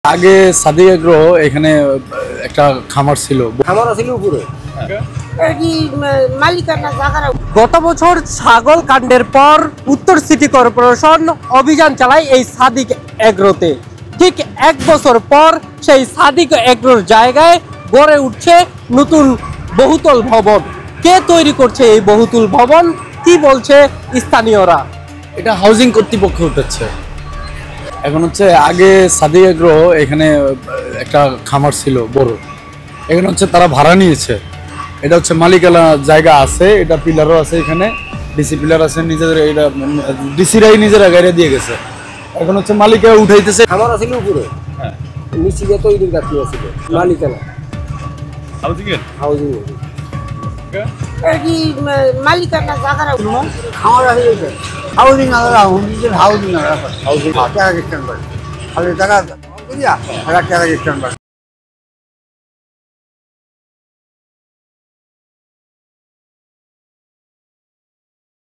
আগে সাদিক এগ্রো এখানে একটা খামার ছিল। উপরে গত বছর ছাগল কাণ্ডের পর উত্তর সিটি কর্পোরেশন অভিযান চালায় এই সাদিক এগ্রোতে। ঠিক এক বছর পর সেই সাদিক এগ্রোর জায়গায় গড়ে উঠছে নতুন বহুতল ভবন। কে তৈরি করছে এই বহুতল ভবন, কি বলছে স্থানীয়রা? এটা হাউজিং কর্তৃপক্ষ উঠেছে। এখন হচ্ছে আগে সাদিক এগ্রো এখানে একটা খামার ছিল বড়, এখানে হচ্ছে তারা ভাড়া নিয়েছে। এটা হচ্ছে মালিকানা জায়গা আছে, এটা পিলারও আছে, এখানে ডিসি পিলার আছে, নিজেদের এটা ডিসিরাই নিজেরা গাড়ি দিয়ে গেছে। এখন হচ্ছে মালিকা উঠাইতেছে। খামার আছিল উপরে, হ্যাঁ, নিচে দিয়ে তৈরির কাজ ছিল মালিকানা হাউজিং মালিকানা জায়গা খামার আছে হাউজিং হাউজিং টাকা স্ট্যান্ড করে খালি টাকা টাকা স্ট্যান্ড করে